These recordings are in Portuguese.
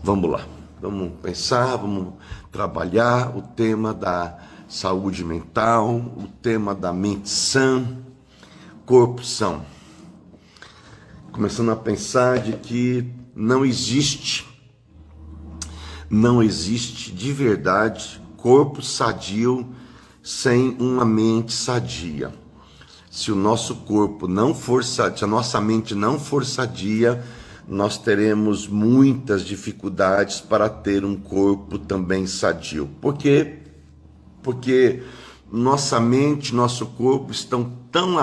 Vamos lá, vamos pensar, vamos trabalhar o tema da saúde mental, o tema da mente sã, corpo são. Começando a pensar de que não existe de verdade corpo sadio sem uma mente sadia. Se o nosso corpo não for sadio, se a nossa mente não for sadia, nós teremos muitas dificuldades para ter um corpo também sadio. Por quê? Porque nossa mente, nosso corpo estão tão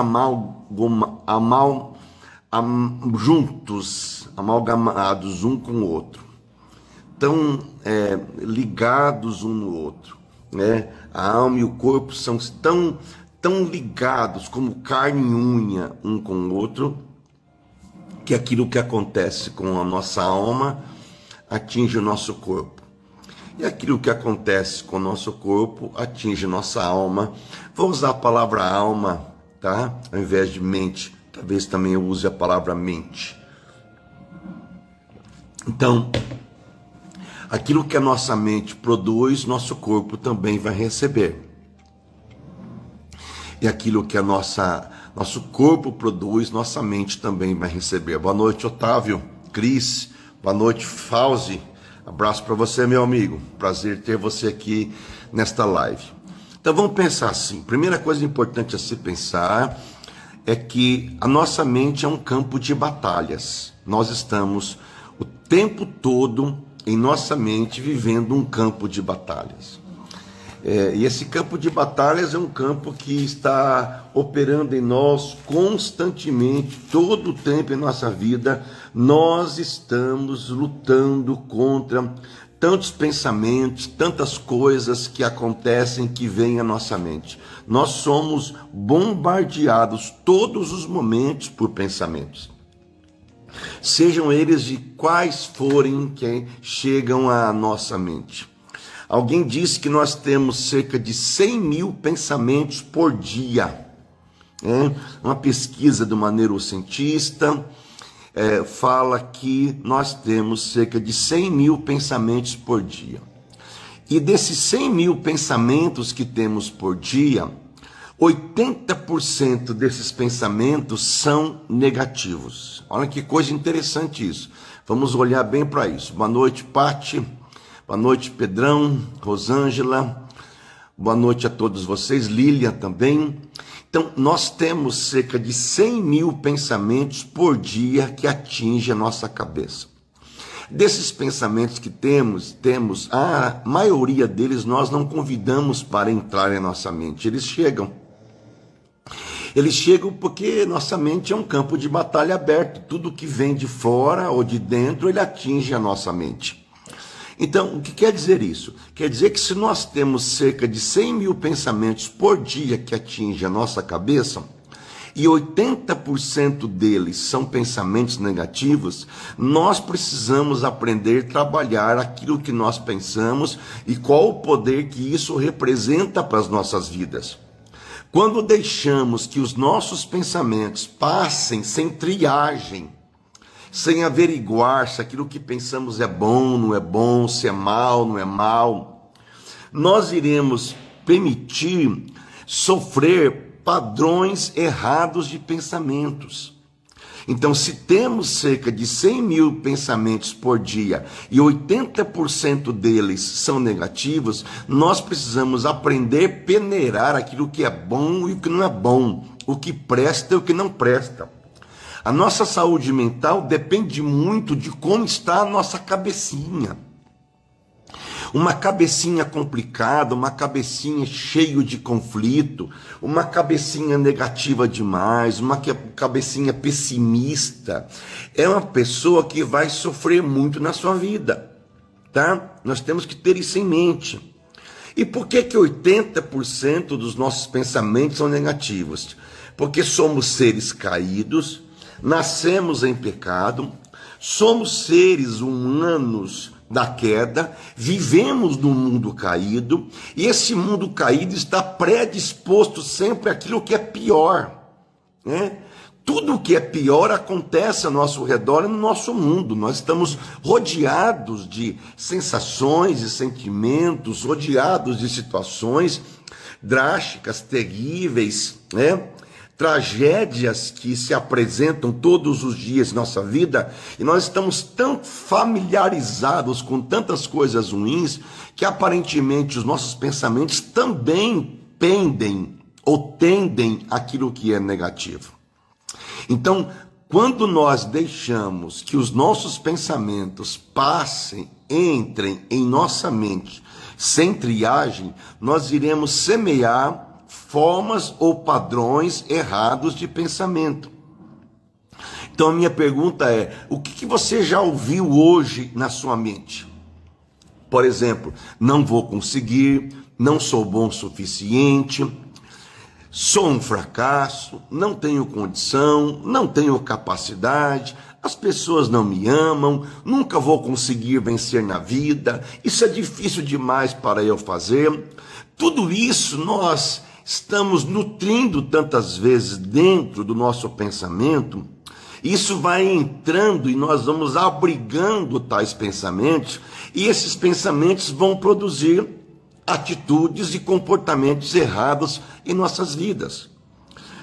amalgamados um com o outro, tão ligados um no outro, né? A alma e o corpo são tão ligados como carne e unha um com o outro, que aquilo que acontece com a nossa alma atinge o nosso corpo. E aquilo que acontece com o nosso corpo atinge nossa alma. Vou usar a palavra alma, tá? Ao invés de mente. Talvez também eu use a palavra mente. Então, aquilo que a nossa mente produz, nosso corpo também vai receber. E aquilo que nosso corpo produz, nossa mente também vai receber. Boa noite, Otávio, Cris, boa noite, Fauzi. Abraço para você, meu amigo. Prazer ter você aqui nesta live. Então vamos pensar assim. Primeira coisa importante a se pensar é que a nossa mente é um campo de batalhas. Nós estamos o tempo todo em nossa mente vivendo um campo de batalhas. E esse campo de batalhas é um campo que está operando em nós constantemente, todo o tempo em nossa vida. Nós estamos lutando contra tantos pensamentos, tantas coisas que acontecem, que vêm à nossa mente. Nós somos bombardeados todos os momentos por pensamentos. Sejam eles de quais forem que chegam à nossa mente. Alguém disse que nós temos cerca de 100 mil pensamentos por dia. Uma pesquisa de uma neurocientista fala que nós temos cerca de 100 mil pensamentos por dia. E desses 100 mil pensamentos que temos por dia, 80% desses pensamentos são negativos. Olha que coisa interessante isso. Vamos olhar bem para isso. Boa noite, Pati. Boa noite, Pedrão, Rosângela, boa noite a todos vocês, Lília também. Então, nós temos cerca de 100 mil pensamentos por dia que atingem a nossa cabeça. Desses pensamentos que temos, a maioria deles nós não convidamos para entrar em nossa mente, eles chegam. Eles chegam porque nossa mente é um campo de batalha aberto, tudo que vem de fora ou de dentro, ele atinge a nossa mente. Então, o que quer dizer isso? Quer dizer que se nós temos cerca de 100 mil pensamentos por dia que atingem a nossa cabeça, e 80% deles são pensamentos negativos, nós precisamos aprender a trabalhar aquilo que nós pensamos e qual o poder que isso representa para as nossas vidas. Quando deixamos que os nossos pensamentos passem sem triagem, sem averiguar se aquilo que pensamos é bom, não é bom, se é mal, não é mal, nós iremos permitir sofrer padrões errados de pensamentos. Então, se temos cerca de 100 mil pensamentos por dia e 80% deles são negativos, nós precisamos aprender a peneirar aquilo que é bom e o que não é bom, o que presta e o que não presta. A nossa saúde mental depende muito de como está a nossa cabecinha. Uma cabecinha complicada, uma cabecinha cheia de conflito, uma cabecinha negativa demais, uma cabecinha pessimista, é uma pessoa que vai sofrer muito na sua vida, tá? Nós temos que ter isso em mente. E por que 80% dos nossos pensamentos são negativos? Porque somos seres caídos, nascemos em pecado, somos seres humanos da queda, vivemos num mundo caído, e esse mundo caído está predisposto sempre àquilo que é pior, né? tudo o que é pior acontece ao nosso redor e no nosso mundo. Nós estamos rodeados de sensações e sentimentos, rodeados de situações drásticas, terríveis, né? Tragédias que se apresentam todos os dias em nossa vida, e nós estamos tão familiarizados com tantas coisas ruins que aparentemente os nossos pensamentos também pendem ou tendem àquilo que é negativo. Então, quando nós deixamos que os nossos pensamentos passem, entrem em nossa mente sem triagem, nós iremos semear formas ou padrões errados de pensamento. Então a minha pergunta é: o que você já ouviu hoje na sua mente? Por exemplo, não vou conseguir, não sou bom o suficiente, sou um fracasso, não tenho condição, não tenho capacidade, as pessoas não me amam, nunca vou conseguir vencer na vida, isso é difícil demais para eu fazer. Tudo isso nós estamos nutrindo tantas vezes dentro do nosso pensamento. Isso vai entrando e nós vamos abrigando tais pensamentos, e esses pensamentos vão produzir atitudes e comportamentos errados em nossas vidas.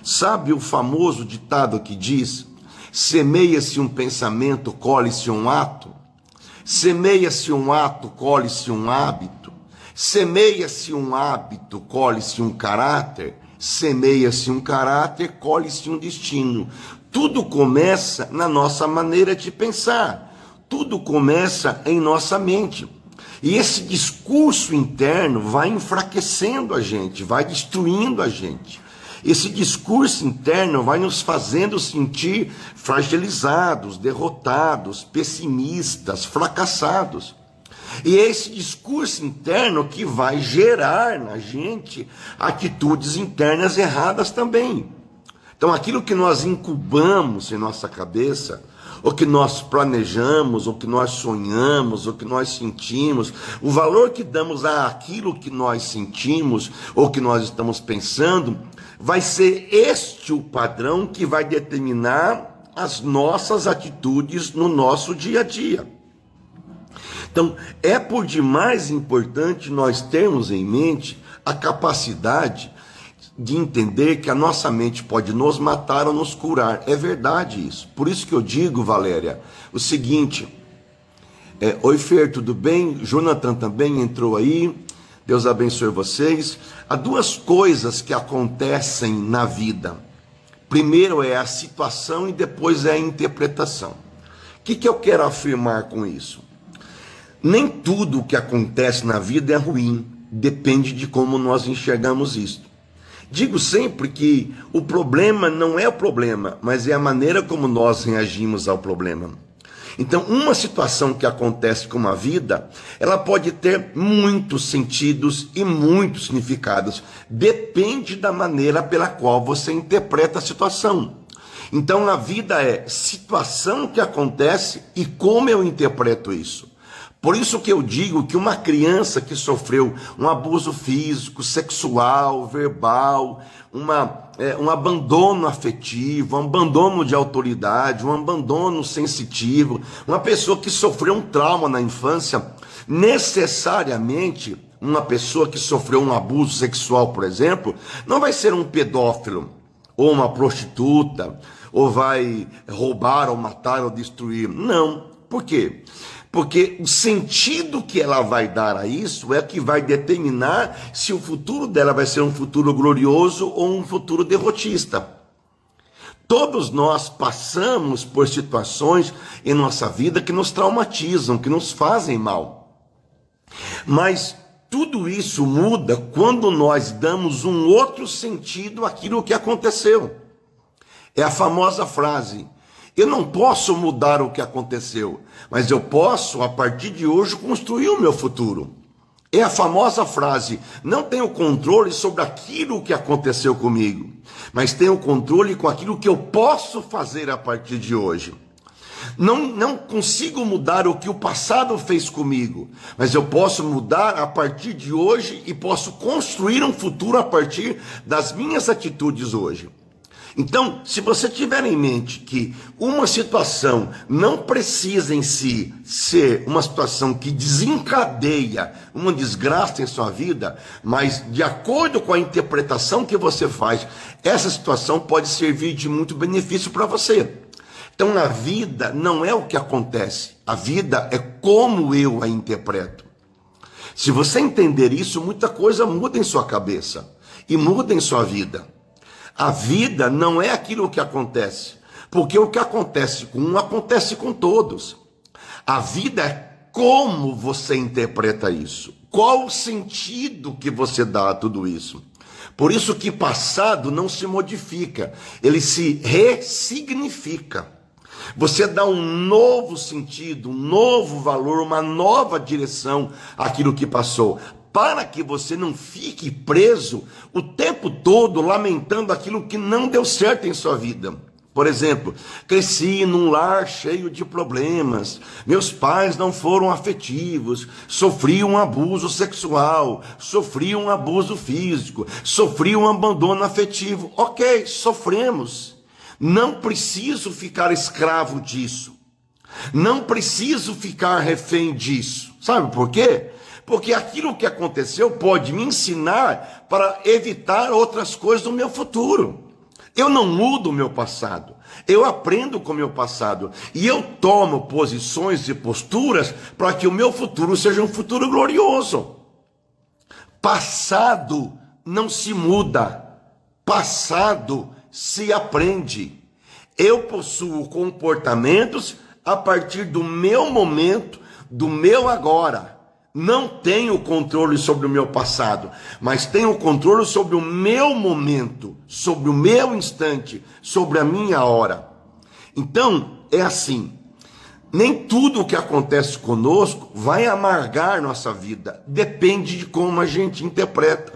Sabe o famoso ditado que diz: semeia-se um pensamento, colhe-se um ato? Semeia-se um ato, colhe-se um hábito. Semeia-se um hábito, colhe-se um caráter. Semeia-se um caráter, colhe-se um destino. Tudo começa na nossa maneira de pensar. Tudo começa em nossa mente. E esse discurso interno vai enfraquecendo a gente, vai destruindo a gente. Esse discurso interno vai nos fazendo sentir fragilizados, derrotados, pessimistas, fracassados. E é esse discurso interno que vai gerar na gente atitudes internas erradas também. Então aquilo que nós incubamos em nossa cabeça, ou que nós planejamos, ou que nós sonhamos, ou que nós sentimos, o valor que damos àquilo que nós sentimos, ou que nós estamos pensando, vai ser este o padrão que vai determinar as nossas atitudes no nosso dia a dia. Então, é por demais importante nós termos em mente a capacidade de entender que a nossa mente pode nos matar ou nos curar. É verdade isso. Por isso que eu digo, Valéria, o seguinte: oi Fer, tudo bem? Jonathan também entrou aí. Deus abençoe vocês. Há duas coisas que acontecem na vida. Primeiro é a situação e depois é a interpretação. O que eu quero afirmar com isso? Nem tudo o que acontece na vida é ruim, depende de como nós enxergamos isso. Digo sempre que o problema não é o problema, mas é a maneira como nós reagimos ao problema. Então, uma situação que acontece com a vida, ela pode ter muitos sentidos e muitos significados. Depende da maneira pela qual você interpreta a situação. Então, na vida é situação que acontece e como eu interpreto isso. Por isso que eu digo que uma criança que sofreu um abuso físico, sexual, verbal, um abandono afetivo, um abandono de autoridade, um abandono sensitivo, uma pessoa que sofreu um trauma na infância, necessariamente uma pessoa que sofreu um abuso sexual, por exemplo, não vai ser um pedófilo, ou uma prostituta, ou vai roubar, ou matar, ou destruir. Não. Por quê? Porque o sentido que ela vai dar a isso é que vai determinar se o futuro dela vai ser um futuro glorioso ou um futuro derrotista. Todos nós passamos por situações em nossa vida que nos traumatizam, que nos fazem mal. Mas tudo isso muda quando nós damos um outro sentido àquilo que aconteceu. É a famosa frase: eu não posso mudar o que aconteceu, mas eu posso, a partir de hoje, construir o meu futuro. É a famosa frase: não tenho controle sobre aquilo que aconteceu comigo, mas tenho controle com aquilo que eu posso fazer a partir de hoje. Não consigo mudar o que o passado fez comigo, mas eu posso mudar a partir de hoje e posso construir um futuro a partir das minhas atitudes hoje. Então, se você tiver em mente que uma situação não precisa em si ser uma situação que desencadeia uma desgraça em sua vida, mas de acordo com a interpretação que você faz, essa situação pode servir de muito benefício para você. Então, na vida não é o que acontece, a vida é como eu a interpreto. Se você entender isso, muita coisa muda em sua cabeça e muda em sua vida. A vida não é aquilo que acontece, porque o que acontece com um acontece com todos. A vida é como você interpreta isso, qual o sentido que você dá a tudo isso. Por isso que passado não se modifica, ele se ressignifica. Você dá um novo sentido, um novo valor, uma nova direção àquilo que passou, para que você não fique preso o tempo todo lamentando aquilo que não deu certo em sua vida. Por exemplo, cresci num lar cheio de problemas, meus pais não foram afetivos, sofri um abuso sexual, sofri um abuso físico, sofri um abandono afetivo. Ok, sofremos. Não preciso ficar escravo disso. Não preciso ficar refém disso. Sabe por quê? Porque aquilo que aconteceu pode me ensinar para evitar outras coisas no meu futuro. Eu não mudo o meu passado, eu aprendo com o meu passado e eu tomo posições e posturas para que o meu futuro seja um futuro glorioso. Passado não se muda, passado se aprende. Eu possuo comportamentos a partir do meu momento, do meu agora. Não tenho controle sobre o meu passado, mas tenho controle sobre o meu momento, sobre o meu instante, sobre a minha hora. Então, é assim, nem tudo o que acontece conosco vai amargar nossa vida, depende de como a gente interpreta.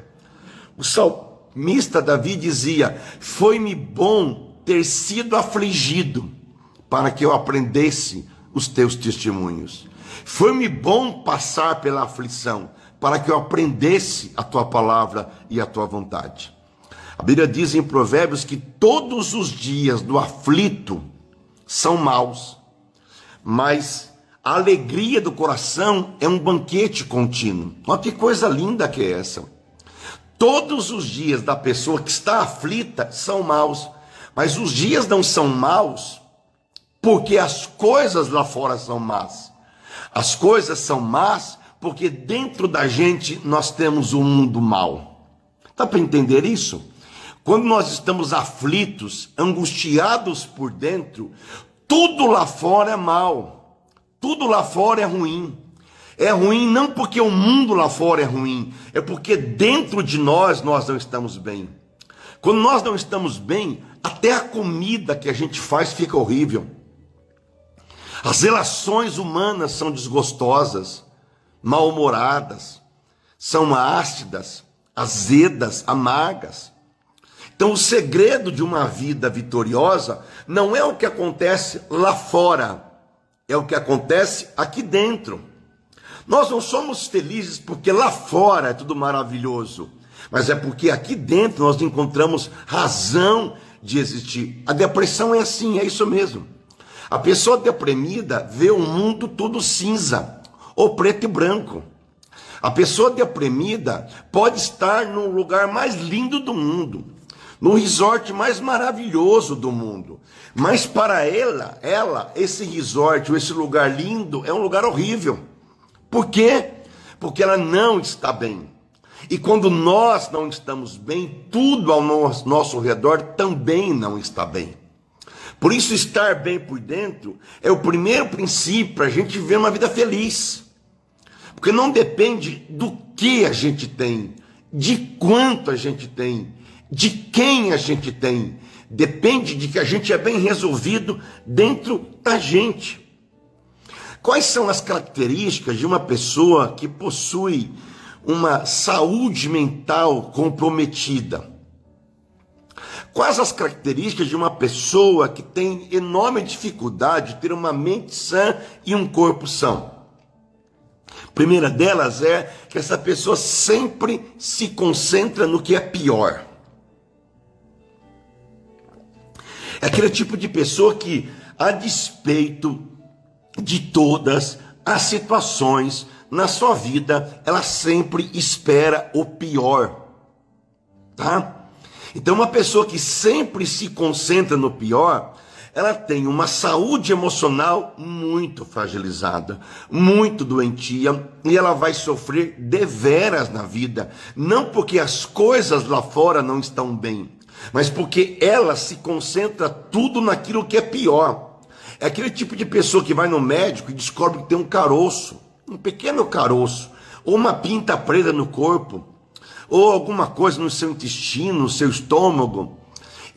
O salmista Davi dizia: foi-me bom ter sido afligido, para que eu aprendesse os teus testemunhos. Foi-me bom passar pela aflição, para que eu aprendesse a tua palavra e a tua vontade. A Bíblia diz em Provérbios que todos os dias do aflito são maus, mas a alegria do coração é um banquete contínuo. Olha que coisa linda que é essa. Todos os dias da pessoa que está aflita são maus, mas os dias não são maus porque as coisas lá fora são más. As coisas são más porque dentro da gente nós temos um mundo mau. Dá para entender isso? Quando nós estamos aflitos, angustiados por dentro, tudo lá fora é mal. Tudo lá fora é ruim. É ruim não porque o mundo lá fora é ruim, é porque dentro de nós não estamos bem. Quando nós não estamos bem, até a comida que a gente faz fica horrível. As relações humanas são desgostosas, mal-humoradas, são ácidas, azedas, amargas. Então o segredo de uma vida vitoriosa não é o que acontece lá fora, é o que acontece aqui dentro. Nós não somos felizes porque lá fora é tudo maravilhoso, mas é porque aqui dentro nós encontramos razão de existir. A depressão é assim, é isso mesmo. A pessoa deprimida vê o mundo todo cinza, ou preto e branco. A pessoa deprimida pode estar no lugar mais lindo do mundo, no resort mais maravilhoso do mundo, mas para ela, esse resort, esse lugar lindo, é um lugar horrível. Por quê? Porque ela não está bem. E quando nós não estamos bem, tudo ao nosso redor também não está bem. Por isso, estar bem por dentro é o primeiro princípio para a gente viver uma vida feliz. Porque não depende do que a gente tem, de quanto a gente tem, de quem a gente tem. Depende de que a gente é bem resolvido dentro da gente. Quais são as características de uma pessoa que possui uma saúde mental comprometida? Quais as características de uma pessoa que tem enorme dificuldade de ter uma mente sã e um corpo são? A primeira delas é que essa pessoa sempre se concentra no que é pior. aquele tipo de pessoa que, a despeito de todas as situações na sua vida, ela sempre espera o pior, tá? Então, uma pessoa que sempre se concentra no pior, ela tem uma saúde emocional muito fragilizada, muito doentia, e ela vai sofrer deveras na vida, não porque as coisas lá fora não estão bem, mas porque ela se concentra tudo naquilo que é pior. É aquele tipo de pessoa que vai no médico e descobre que tem um caroço, um pequeno caroço, ou uma pinta preta no corpo, ou alguma coisa no seu intestino, no seu estômago,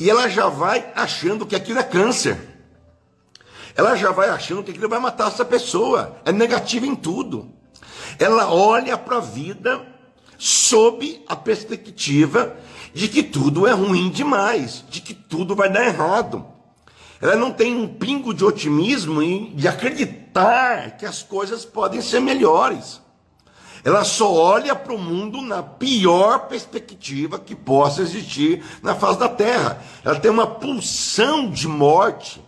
e ela já vai achando que aquilo é câncer. Ela já vai achando que aquilo vai matar essa pessoa. É negativa em tudo. Ela olha para a vida sob a perspectiva de que tudo é ruim demais, de que tudo vai dar errado. Ela não tem um pingo de otimismo e de acreditar que as coisas podem ser melhores. Ela só olha para o mundo na pior perspectiva que possa existir na face da terra. Ela tem uma pulsão de morte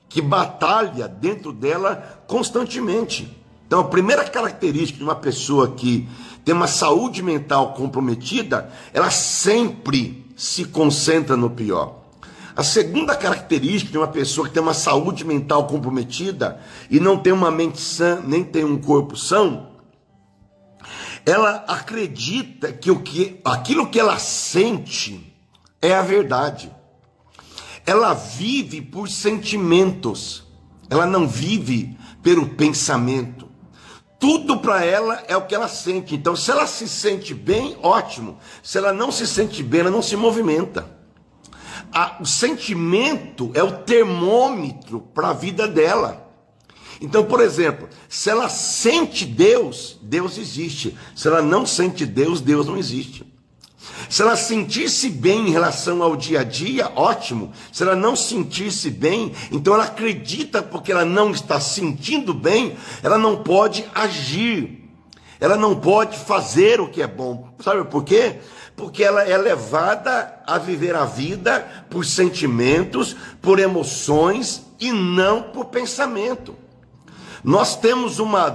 que batalha dentro dela constantemente. Então, a primeira característica de uma pessoa que tem uma saúde mental comprometida, ela sempre se concentra no pior. A segunda característica de uma pessoa que tem uma saúde mental comprometida e não tem uma mente sã, nem tem um corpo são, ela acredita que aquilo que ela sente é a verdade. Ela vive por sentimentos, ela não vive pelo pensamento. Tudo para ela é o que ela sente. Então, se ela se sente bem, ótimo. Se ela não se sente bem, ela não se movimenta. O sentimento é o termômetro para a vida dela. Então, por exemplo, se ela sente Deus, Deus existe. Se ela não sente Deus, Deus não existe. Se ela sentir-se bem em relação ao dia a dia, ótimo. Se ela não sentir-se bem, então ela acredita porque ela não está sentindo bem, ela não pode agir. Ela não pode fazer o que é bom. Sabe por quê? Porque ela é levada a viver a vida por sentimentos, por emoções e não por pensamento. Nós temos uma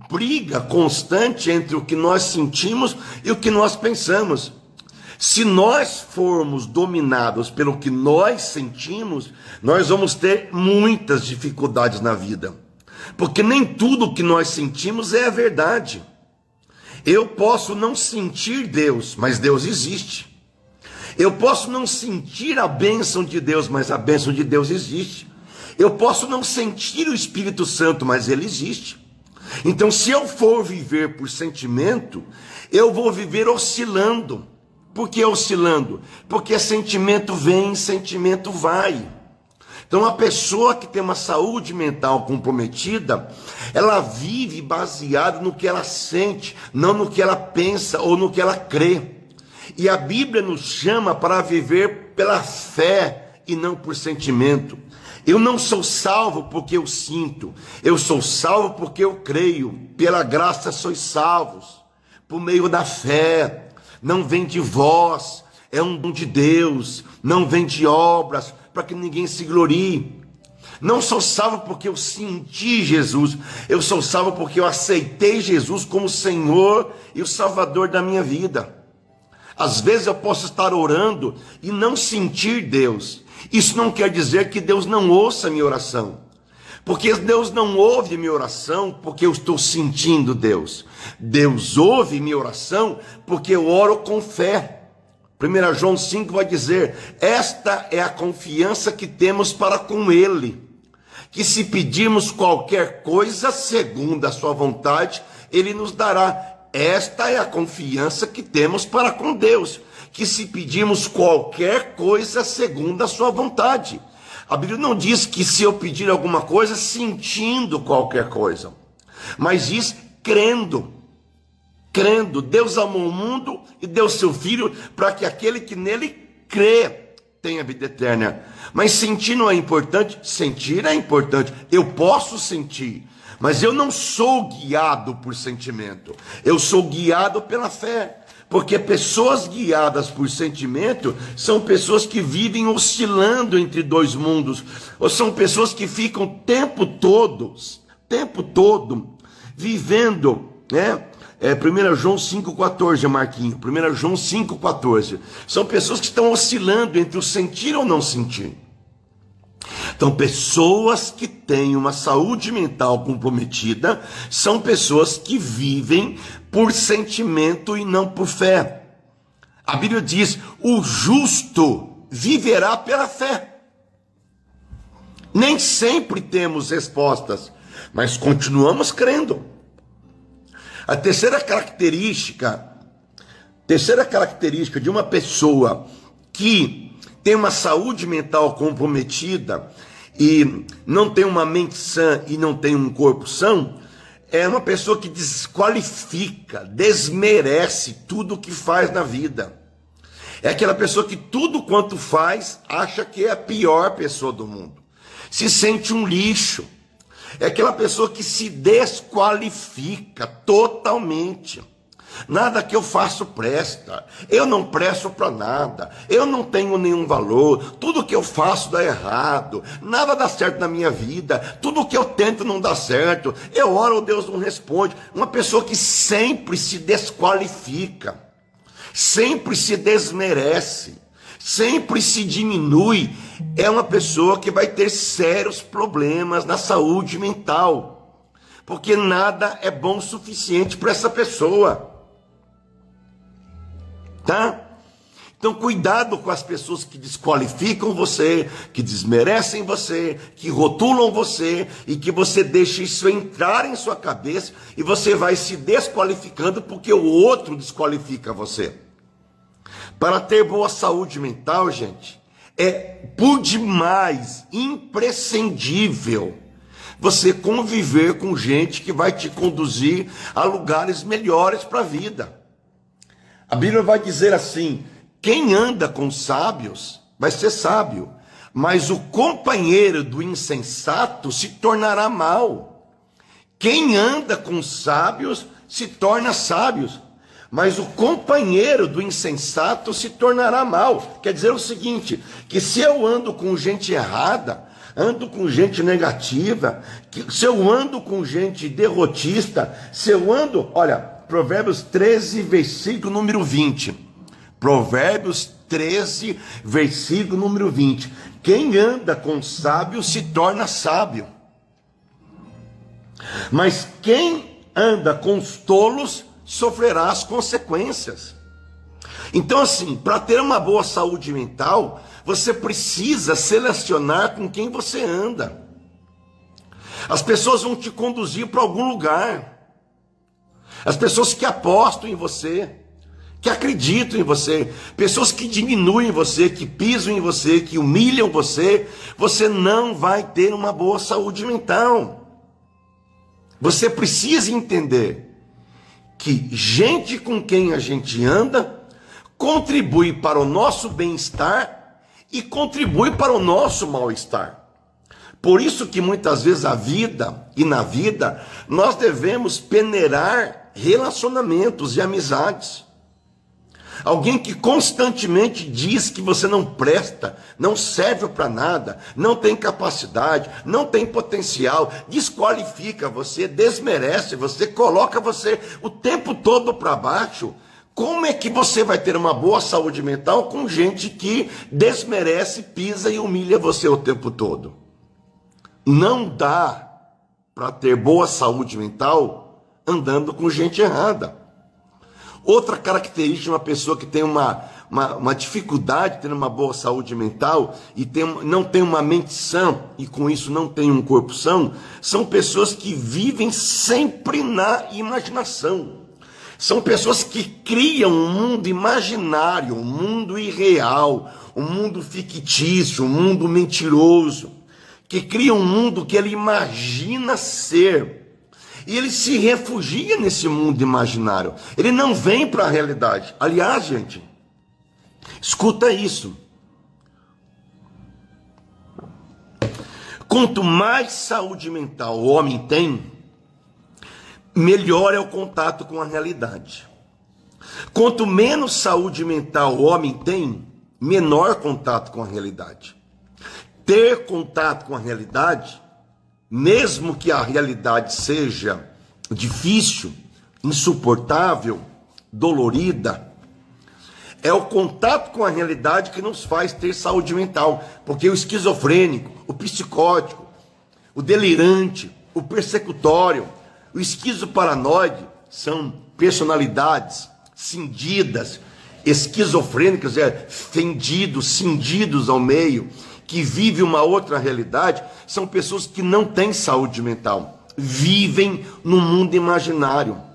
briga constante entre o que nós sentimos e o que nós pensamos. Se nós formos dominados pelo que nós sentimos, nós vamos ter muitas dificuldades na vida. Porque nem tudo que nós sentimos é a verdade. Eu posso não sentir Deus, mas Deus existe. Eu posso não sentir a bênção de Deus, mas a bênção de Deus existe. Eu posso não sentir o Espírito Santo, mas ele existe. Então, se eu for viver por sentimento, eu vou viver oscilando. Por que oscilando? Porque sentimento vem, sentimento vai. Então, a pessoa que tem uma saúde mental comprometida, ela vive baseada no que ela sente, não no que ela pensa ou no que ela crê. E a Bíblia nos chama para viver pela fé e não por sentimento. Eu não sou salvo porque eu sinto, eu sou salvo porque eu creio. Pela graça sois salvos, por meio da fé. Não vem de vós, é um dom de Deus, não vem de obras, para que ninguém se glorie. Não sou salvo porque eu senti Jesus, eu sou salvo porque eu aceitei Jesus como Senhor e o Salvador da minha vida. Às vezes eu posso estar orando e não sentir Deus. Isso não quer dizer que Deus não ouça a minha oração. Porque Deus não ouve minha oração porque eu estou sentindo Deus. Deus ouve minha oração porque eu oro com fé. 1 João 5 vai dizer: esta é a confiança que temos para com Ele, que se pedirmos qualquer coisa segundo a sua vontade, Ele nos dará. Esta é a confiança que temos para com Deus, que se pedirmos qualquer coisa segundo a sua vontade. A Bíblia não diz que se eu pedir alguma coisa sentindo qualquer coisa, mas diz crendo. Crendo. Deus amou o mundo e deu seu Filho para que aquele que nele crê tenha vida eterna. Mas sentir não é importante? Sentir é importante. Eu posso sentir, mas eu não sou guiado por sentimento. Eu sou guiado pela fé. Porque pessoas guiadas por sentimento são pessoas que vivem oscilando entre dois mundos, ou são pessoas que ficam o tempo todo vivendo, né? 1 João 5,14, Marquinho, 1 João 5,14. São pessoas que estão oscilando entre o sentir ou não sentir. Então, pessoas que têm uma saúde mental comprometida são pessoas que vivem por sentimento e não por fé. A Bíblia diz: o justo viverá pela fé. Nem sempre temos respostas, mas continuamos crendo. A terceira característica de uma pessoa que tem uma saúde mental comprometida e não tem uma mente sã e não tem um corpo são, é uma pessoa que desqualifica, desmerece tudo o que faz na vida. É aquela pessoa que tudo quanto faz acha que é a pior pessoa do mundo, se sente um lixo. É aquela pessoa que se desqualifica totalmente. Nada que eu faço presta, eu não presto para nada, eu não tenho nenhum valor, tudo que eu faço dá errado, nada dá certo na minha vida, tudo que eu tento não dá certo, eu oro, Deus não responde. Uma pessoa que sempre se desqualifica, sempre se desmerece, sempre se diminui, é uma pessoa que vai ter sérios problemas na saúde mental, porque nada é bom o suficiente para essa pessoa. Tá? Então, cuidado com as pessoas que desqualificam você, que desmerecem você, que rotulam você e que você deixa isso entrar em sua cabeça e você vai se desqualificando porque o outro desqualifica você. Para ter boa saúde mental, gente, é por demais imprescindível você conviver com gente que vai te conduzir a lugares melhores para a vida. A Bíblia vai dizer assim: quem anda com sábios vai ser sábio, mas o companheiro do insensato se tornará mau. Quem anda com sábios se torna sábios, mas o companheiro do insensato se tornará mau. Quer dizer o seguinte, que se eu ando com gente errada, ando com gente negativa, se eu ando com gente derrotista, se eu ando, olha, Provérbios 13, versículo número 20. Provérbios 13, versículo número 20. Quem anda com sábio se torna sábio, mas quem anda com os tolos sofrerá as consequências. Então, assim, para ter uma boa saúde mental, você precisa selecionar com quem você anda. As pessoas vão te conduzir para algum lugar. As pessoas que apostam em você, que acreditam em você, pessoas que diminuem você, que pisam em você, que humilham você, você não vai ter uma boa saúde mental. Você precisa entender que gente com quem a gente anda contribui para o nosso bem-estar e contribui para o nosso mal-estar. Por isso que muitas vezes na vida, nós devemos peneirar relacionamentos e amizades. Alguém que constantemente diz que você não presta, não serve para nada, não tem capacidade, não tem potencial, desqualifica você, desmerece você, coloca você o tempo todo para baixo. Como é que você vai ter uma boa saúde mental com gente que desmerece, pisa e humilha você o tempo todo? Não dá para ter boa saúde mental andando com gente errada. Outra característica de uma pessoa que tem uma dificuldade de ter uma boa saúde mental e não tem uma mente sã e com isso não tem um corpo são, são pessoas que vivem sempre na imaginação. São pessoas que criam um mundo imaginário, um mundo irreal, um mundo fictício, um mundo mentiroso, que cria um mundo que ele imagina ser. E ele se refugia nesse mundo imaginário. Ele não vem para a realidade. Aliás, gente, escuta isso. Quanto mais saúde mental o homem tem, melhor é o contato com a realidade. Quanto menos saúde mental o homem tem, menor contato com a realidade. Ter contato com a realidade, mesmo que a realidade seja difícil, insuportável, dolorida, é o contato com a realidade que nos faz ter saúde mental. Porque o esquizofrênico, o psicótico, o delirante, o persecutório, o esquizoparanoide são personalidades cindidas, esquizofrênicas, fendidos, cindidos ao meio, que vivem uma outra realidade. São pessoas que não têm saúde mental, vivem no mundo imaginário.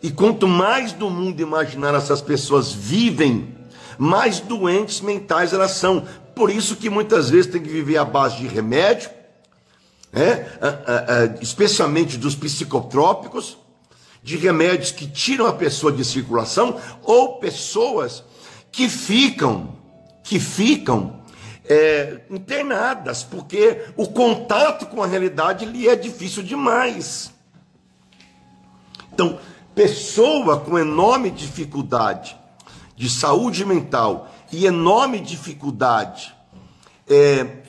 E quanto mais do mundo imaginário essas pessoas vivem, mais doentes mentais elas são. Por isso que muitas vezes tem que viver à base de remédio, especialmente dos psicotrópicos, de remédios que tiram a pessoa de circulação, ou pessoas que ficam internadas, porque o contato com a realidade lhe é difícil demais. Então, pessoa com enorme dificuldade de saúde mental e enorme dificuldade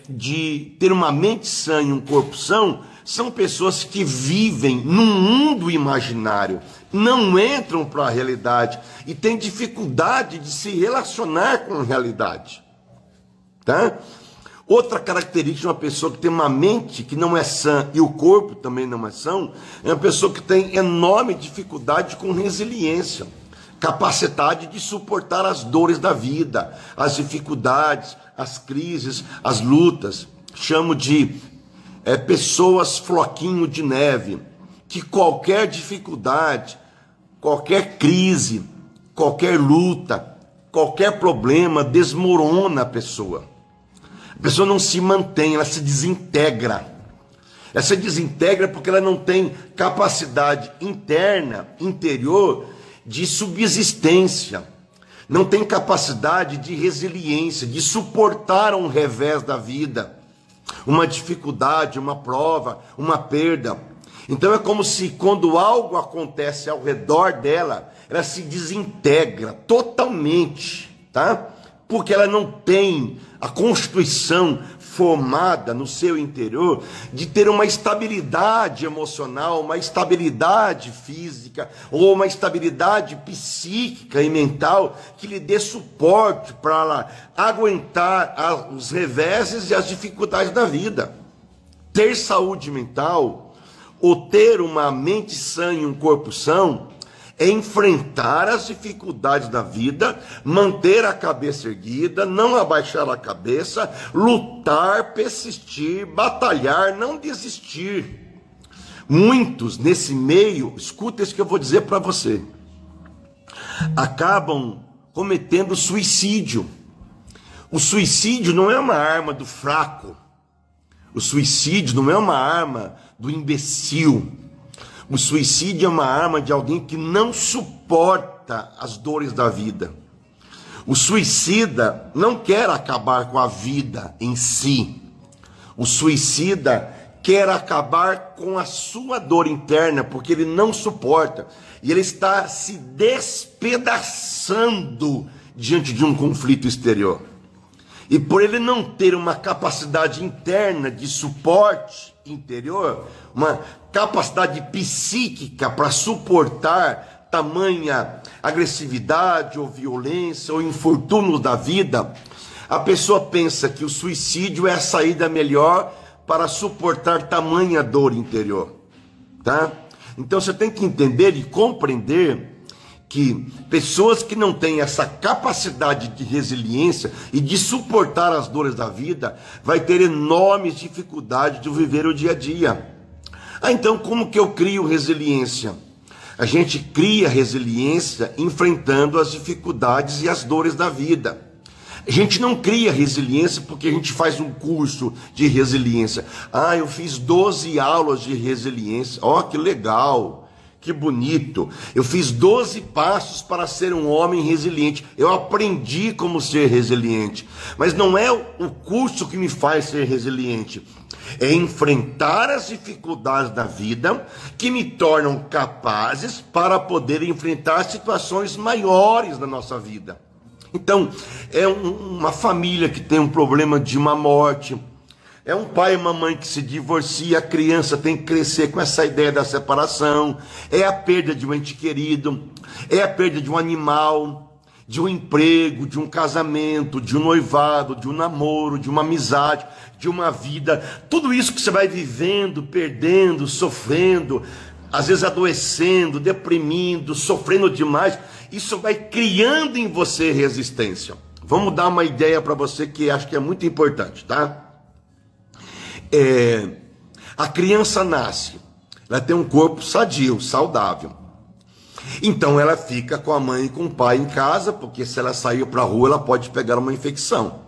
de ter uma mente sã e um corpo são, são pessoas que vivem num mundo imaginário, não entram para a realidade e têm dificuldade de se relacionar com a realidade. Tá? Outra característica de uma pessoa que tem uma mente que não é sã e o corpo também não é são, é uma pessoa que tem enorme dificuldade com resiliência, capacidade de suportar as dores da vida, as dificuldades, as crises, as lutas. Chamo de pessoas floquinho de neve, que qualquer dificuldade, qualquer crise, qualquer luta, qualquer problema desmorona a pessoa. A pessoa não se mantém, ela se desintegra. Ela se desintegra porque ela não tem capacidade interna, interior, de subsistência. Não tem capacidade de resiliência, de suportar um revés da vida, uma dificuldade, uma prova, uma perda. Então é como se quando algo acontece ao redor dela, ela se desintegra totalmente, tá? Porque ela não tem a constituição formada no seu interior de ter uma estabilidade emocional, uma estabilidade física ou uma estabilidade psíquica e mental que lhe dê suporte para ela aguentar os reveses e as dificuldades da vida. Ter saúde mental ou ter uma mente sã e um corpo são é enfrentar as dificuldades da vida, manter a cabeça erguida, não abaixar a cabeça, lutar, persistir, batalhar, não desistir. Muitos nesse meio, escuta isso que eu vou dizer para você, acabam cometendo suicídio. O suicídio não é uma arma do fraco, o suicídio não é uma arma do imbecil. O suicídio é uma arma de alguém que não suporta as dores da vida. O suicida não quer acabar com a vida em si. O suicida quer acabar com a sua dor interna, porque ele não suporta. E ele está se despedaçando diante de um conflito exterior. E por ele não ter uma capacidade interna de suporte interior, uma capacidade psíquica para suportar tamanha agressividade ou violência ou infortúnios da vida, a pessoa pensa que o suicídio é a saída melhor para suportar tamanha dor interior, tá? Então você tem que entender e compreender que pessoas que não têm essa capacidade de resiliência e de suportar as dores da vida, vai ter enormes dificuldades de viver o dia a dia. Então como que eu crio resiliência? A gente cria resiliência enfrentando as dificuldades e as dores da vida. A gente não cria resiliência porque a gente faz um curso de resiliência. Eu fiz 12 aulas de resiliência. Que legal! Que bonito, eu fiz 12 passos para ser um homem resiliente, eu aprendi como ser resiliente, mas não é o curso que me faz ser resiliente, É enfrentar as dificuldades da vida que me tornam capazes para poder enfrentar situações maiores na nossa vida. Então, é uma família que tem um problema de uma morte, é um pai e uma mãe que se divorcia, a criança tem que crescer com essa ideia da separação, é a perda de um ente querido, é a perda de um animal, de um emprego, de um casamento, de um noivado, de um namoro, de uma amizade, de uma vida. Tudo isso que você vai vivendo, perdendo, sofrendo, às vezes adoecendo, deprimindo, sofrendo demais, isso vai criando em você resistência. Vamos dar uma ideia para você que acho que é muito importante, tá? A criança nasce, ela tem um corpo sadio, saudável. Então ela fica com a mãe e com o pai em casa, porque se ela sair para a rua, ela pode pegar uma infecção.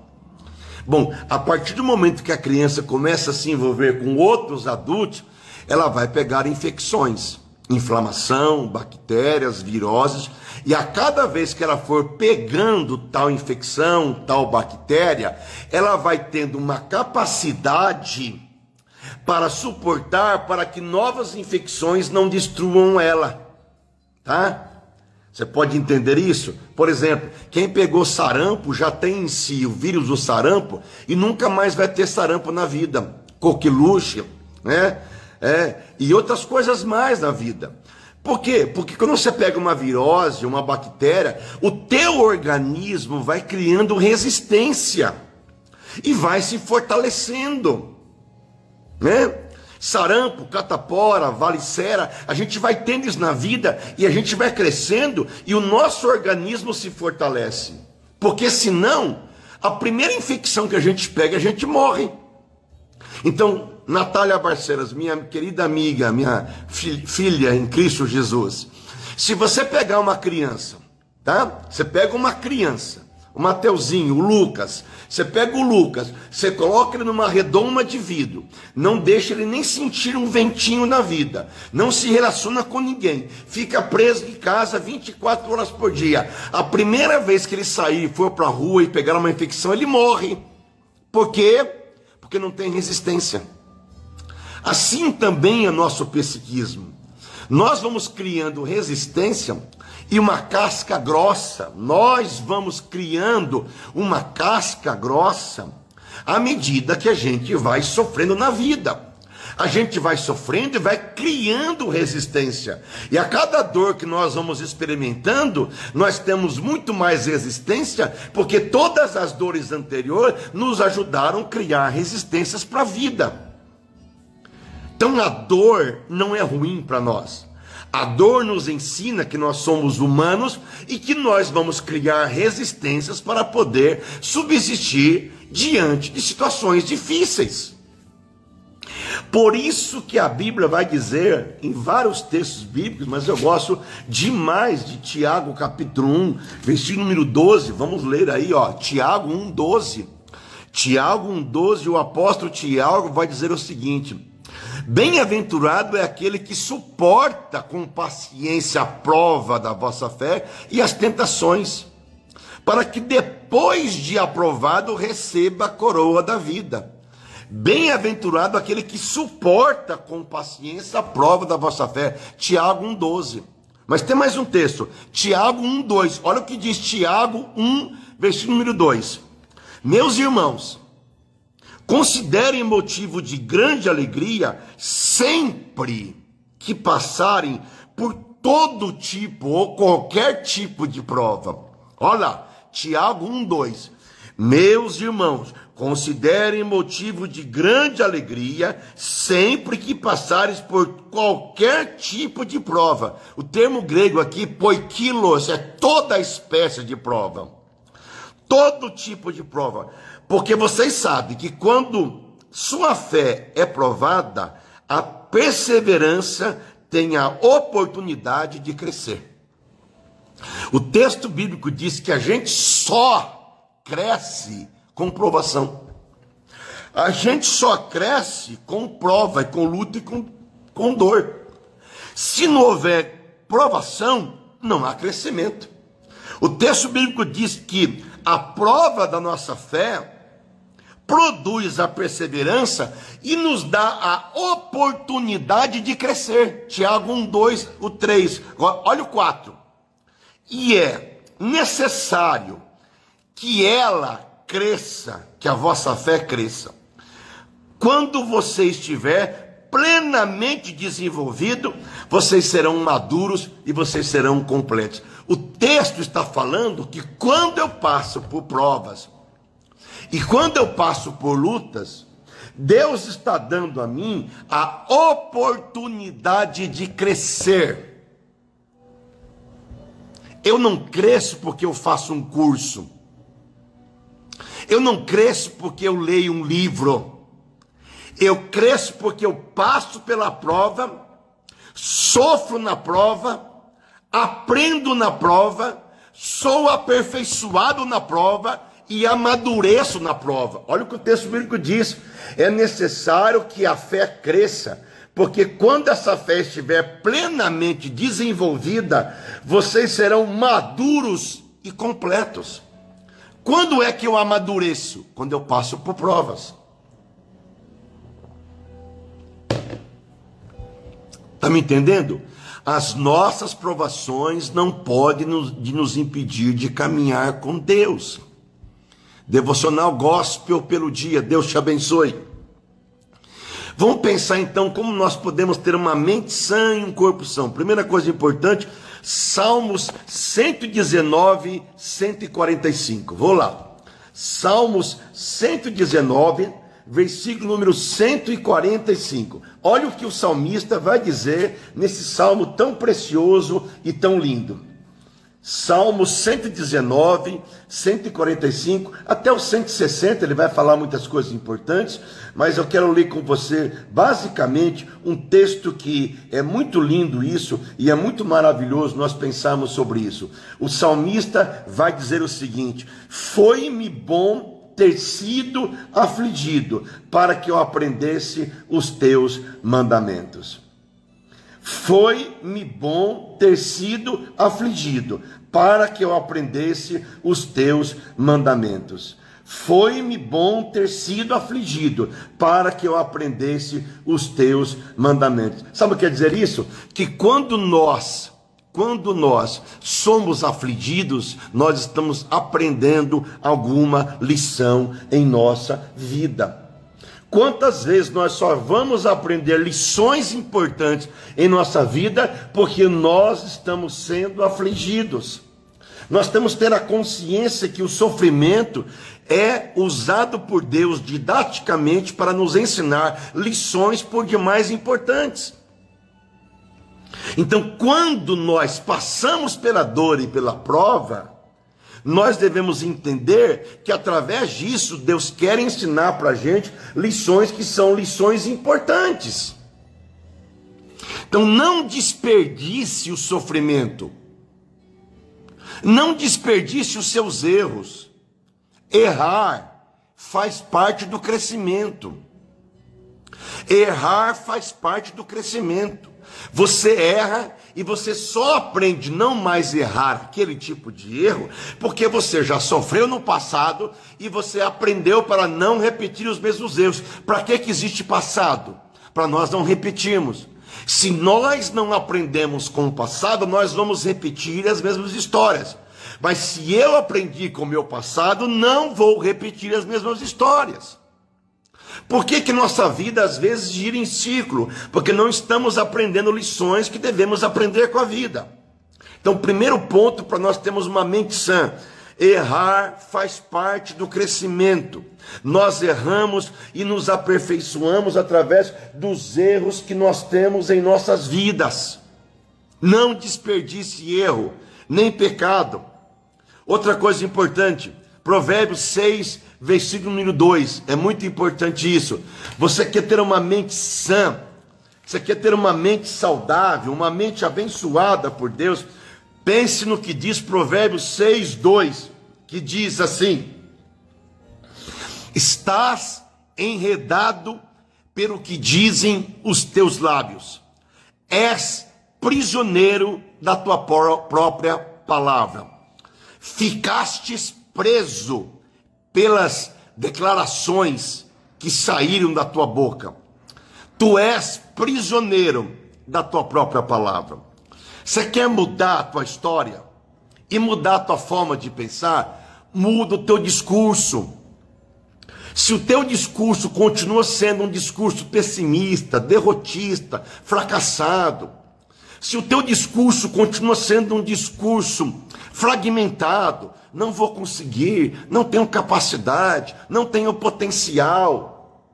Bom, a partir do momento que a criança começa a se envolver com outros adultos, ela vai pegar infecções, inflamação, bactérias, viroses, e a cada vez que ela for pegando tal infecção, tal bactéria, ela vai tendo uma capacidade para suportar, para que novas infecções não destruam ela, tá? Você pode entender isso? Por exemplo, quem pegou sarampo já tem em si o vírus do sarampo e nunca mais vai ter sarampo na vida. Coqueluche, né? E outras coisas mais na vida. Por quê? Porque quando você pega uma virose, uma bactéria, o teu organismo vai criando resistência e vai se fortalecendo, né? Sarampo, catapora, varicela, a gente vai tendo isso na vida e a gente vai crescendo e o nosso organismo se fortalece. Porque senão, a primeira infecção que a gente pega, a gente morre. Então, Natália Barcelos, minha querida amiga, minha filha em Cristo Jesus, se você pegar uma criança, tá? Você pega uma criança, o Mateuzinho, o Lucas, você pega o Lucas, você coloca ele numa redoma de vidro, não deixa ele nem sentir um ventinho na vida, não se relaciona com ninguém, fica preso em casa 24 horas por dia. A primeira vez que ele sair e for para a rua e pegar uma infecção, ele morre. Por quê? Porque não tem resistência. Assim também é nosso psiquismo. Nós vamos criando resistência e uma casca grossa. Nós vamos criando uma casca grossa à medida que a gente vai sofrendo na vida. A gente vai sofrendo e vai criando resistência. E a cada dor que nós vamos experimentando, nós temos muito mais resistência, porque todas as dores anteriores nos ajudaram a criar resistências para a vida. Então a dor não é ruim para nós. A dor nos ensina que nós somos humanos e que nós vamos criar resistências para poder subsistir diante de situações difíceis. Por isso que a Bíblia vai dizer, em vários textos bíblicos, mas eu gosto demais de Tiago capítulo 1, versículo número 12, vamos ler aí, ó, Tiago 1:12. Tiago 1:12, o apóstolo Tiago vai dizer o seguinte: bem-aventurado é aquele que suporta com paciência a prova da vossa fé e as tentações, para que depois de aprovado receba a coroa da vida. Bem-aventurado aquele que suporta com paciência a prova da vossa fé. Tiago 1:12. Mas tem mais um texto, Tiago 1:2. Olha o que diz Tiago 1, versículo número 2. Meus irmãos, considerem motivo de grande alegria sempre que passarem por todo tipo ou qualquer tipo de prova. Olha, Tiago 1:2. Meus irmãos, considerem motivo de grande alegria sempre que passares por qualquer tipo de prova. O termo grego aqui, poikilos, é toda espécie de prova. Todo tipo de prova. Porque vocês sabem que quando sua fé é provada, a perseverança tem a oportunidade de crescer. O texto bíblico diz que a gente só cresce com provação. A gente só cresce com prova, com luta e com dor. Se não houver provação, não há crescimento. O texto bíblico diz que a prova da nossa fé produz a perseverança e nos dá a oportunidade de crescer. Tiago 1, 2, o 3, olha o 4. E é necessário que ela cresça, que a vossa fé cresça. Quando você estiver plenamente desenvolvido, vocês serão maduros e vocês serão completos. O texto está falando que quando eu passo por provas e quando eu passo por lutas, Deus está dando a mim a oportunidade de crescer. Eu não cresço porque eu faço um curso. Eu não cresço porque eu leio um livro. Eu cresço porque eu passo pela prova, sofro na prova, aprendo na prova, sou aperfeiçoado na prova e amadureço na prova. Olha o que o texto bíblico diz. É necessário que a fé cresça, porque quando essa fé estiver plenamente desenvolvida, vocês serão maduros e completos. Quando é que eu amadureço? Quando eu passo por provas. Está me entendendo? As nossas provações não podem nos impedir de caminhar com Deus. Devocional Gospel pelo dia. Deus te abençoe. Vamos pensar então como nós podemos ter uma mente sã e um corpo são. Primeira coisa importante, Salmos 119, 145. Vou lá. Salmos 119, versículo número 145. Olha o que o salmista vai dizer nesse salmo tão precioso e tão lindo. Salmos 119, 145, até o 160, ele vai falar muitas coisas importantes, mas eu quero ler com você, basicamente, um texto que é muito lindo isso, e é muito maravilhoso nós pensarmos sobre isso. O salmista vai dizer o seguinte: foi-me bom ter sido afligido, para que eu aprendesse os teus mandamentos. Foi-me bom ter sido afligido, para que eu aprendesse os teus mandamentos. Foi-me bom ter sido afligido, para que eu aprendesse os teus mandamentos. Sabe o que quer dizer isso? Que quando nós somos afligidos, nós estamos aprendendo alguma lição em nossa vida. Quantas vezes nós só vamos aprender lições importantes em nossa vida porque nós estamos sendo afligidos? Nós temos que ter a consciência que o sofrimento é usado por Deus didaticamente para nos ensinar lições por demais importantes. Então, quando nós passamos pela dor e pela prova, nós devemos entender que através disso Deus quer ensinar para a gente lições que são lições importantes. Então não desperdice o sofrimento, não desperdice os seus erros. Errar faz parte do crescimento. Errar faz parte do crescimento. Você erra e você só aprende não mais errar aquele tipo de erro, porque você já sofreu no passado e você aprendeu para não repetir os mesmos erros. Para que existe passado? Para nós não repetirmos. Se nós não aprendemos com o passado, nós vamos repetir as mesmas histórias. Mas se eu aprendi com o meu passado, não vou repetir as mesmas histórias. Por que nossa vida às vezes gira em ciclo? Porque não estamos aprendendo lições que devemos aprender com a vida. Então, primeiro ponto para nós termos uma mente sã: errar faz parte do crescimento. Nós erramos e nos aperfeiçoamos através dos erros que nós temos em nossas vidas. Não desperdice erro, nem pecado. Outra coisa importante, Provérbios 6, versículo número 2, é muito importante isso. Você quer ter uma mente sã, você quer ter uma mente saudável, uma mente abençoada por Deus, pense no que diz Provérbios 6, 2, que diz assim: estás enredado pelo que dizem os teus lábios, és prisioneiro da tua própria palavra. Ficastes preso pelas declarações que saíram da tua boca. Tu és prisioneiro da tua própria palavra. Você quer mudar a tua história e mudar a tua forma de pensar? Muda o teu discurso. Se o teu discurso continua sendo um discurso pessimista, derrotista, fracassado, se o teu discurso continua sendo um discurso fragmentado, não vou conseguir, não tenho capacidade, não tenho potencial,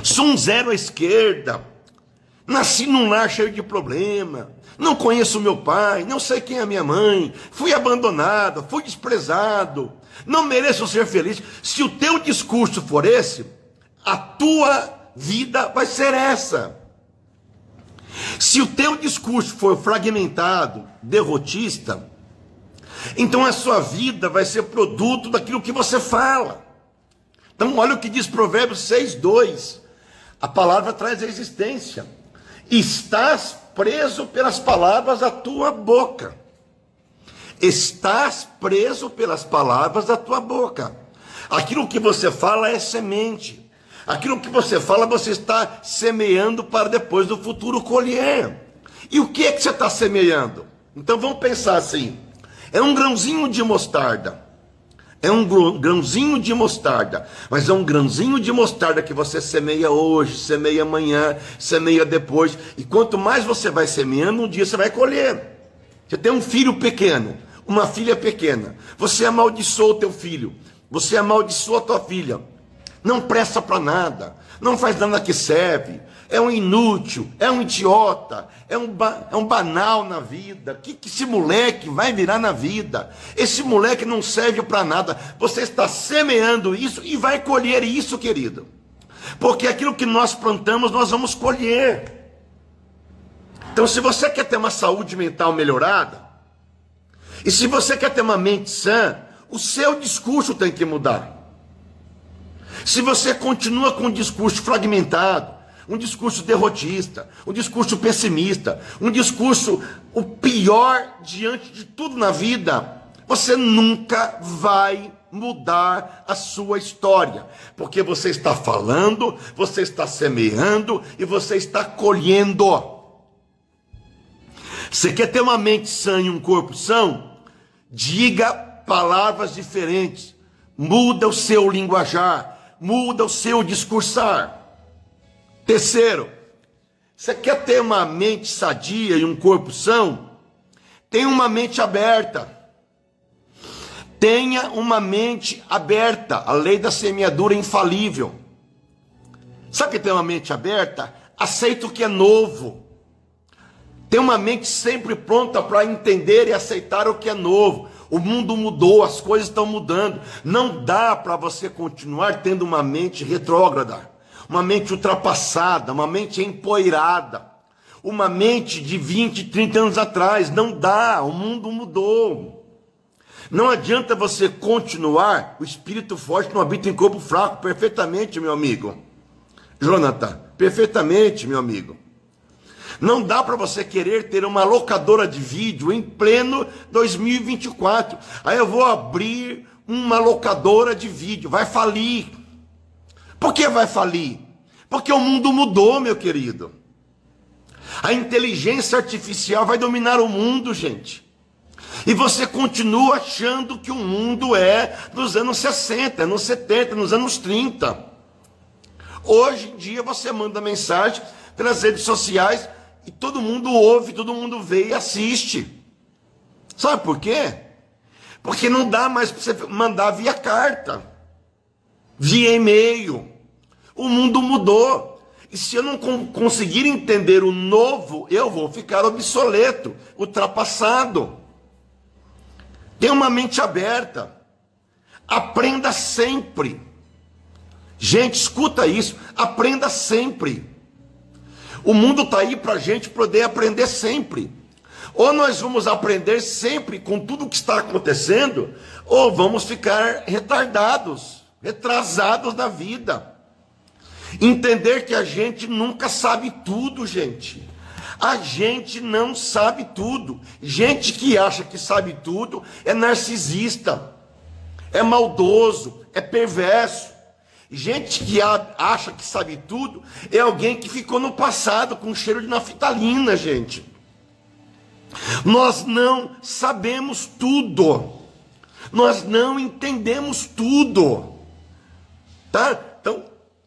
sou um zero à esquerda, nasci num lar cheio de problema, não conheço meu pai, não sei quem é minha mãe, fui abandonado, fui desprezado, não mereço ser feliz. Se o teu discurso for esse, a tua vida vai ser essa. Se o teu discurso for fragmentado, derrotista, então a sua vida vai ser produto daquilo que você fala. Então olha o que diz Provérbios 6:2. A palavra traz a existência. Estás preso pelas palavras da tua boca. Estás preso pelas palavras da tua boca. Aquilo que você fala é semente. Aquilo que você fala, você está semeando para depois do futuro colher. E o que é que você está semeando? Então vamos pensar assim. É um grãozinho de mostarda. É um grãozinho de mostarda. Mas é um grãozinho de mostarda que você semeia hoje, semeia amanhã, semeia depois. E quanto mais você vai semeando, um dia você vai colher. Você tem um filho pequeno, uma filha pequena. Você amaldiçoa o teu filho. Você amaldiçoa a tua filha. Não presta para nada. Não faz nada que serve. É um inútil. É um idiota. É um banal na vida. O que esse moleque vai virar na vida? Esse moleque não serve para nada. Você está semeando isso e vai colher isso, querido. Porque aquilo que nós plantamos, nós vamos colher. Então, se você quer ter uma saúde mental melhorada, e se você quer ter uma mente sã, o seu discurso tem que mudar. Se você continua com um discurso fragmentado, um discurso derrotista, um discurso pessimista, um discurso o pior diante de tudo na vida, você nunca vai mudar a sua história, porque você está falando, você está semeando e você está colhendo. Você quer ter uma mente sã e um corpo são? Diga palavras diferentes, muda o seu linguajar, muda o seu discursar. Terceiro, você quer ter uma mente sadia e um corpo são? Tenha uma mente aberta. Tenha uma mente aberta. A lei da semeadura é infalível. Sabe o que tem uma mente aberta? Aceita o que é novo. Tem uma mente sempre pronta para entender e aceitar o que é novo. O mundo mudou, as coisas estão mudando. Não dá para você continuar tendo uma mente retrógrada, uma mente ultrapassada, uma mente empoeirada, uma mente de 20, 30 anos atrás. Não dá, o mundo mudou. Não adianta você continuar, o espírito forte não habita em corpo fraco. Perfeitamente, meu amigo Jonathan, perfeitamente, meu amigo. Não dá para você querer ter uma locadora de vídeo em pleno 2024. Aí eu vou abrir uma locadora de vídeo, vai falir. Por que vai falir? Porque o mundo mudou, meu querido. A inteligência artificial vai dominar o mundo, gente. E você continua achando que o mundo é dos anos 60, anos 70, nos anos 30. Hoje em dia você manda mensagem pelas redes sociais e todo mundo ouve, todo mundo vê e assiste. Sabe por quê? Porque não dá mais para você mandar via carta, via e-mail. O mundo mudou. E se eu não conseguir entender o novo, eu vou ficar obsoleto, ultrapassado. Tenha uma mente aberta. Aprenda sempre. Gente, escuta isso. Aprenda sempre. O mundo está aí para a gente poder aprender sempre. Ou nós vamos aprender sempre com tudo o que está acontecendo, ou vamos ficar retardados, retrasados na vida. Entender que a gente nunca sabe tudo, gente. A gente não sabe tudo. Gente que acha que sabe tudo é narcisista, é maldoso, é perverso. Gente que acha que sabe tudo é alguém que ficou no passado com cheiro de naftalina, gente. Nós não sabemos tudo. Nós não entendemos tudo. Tá? Então,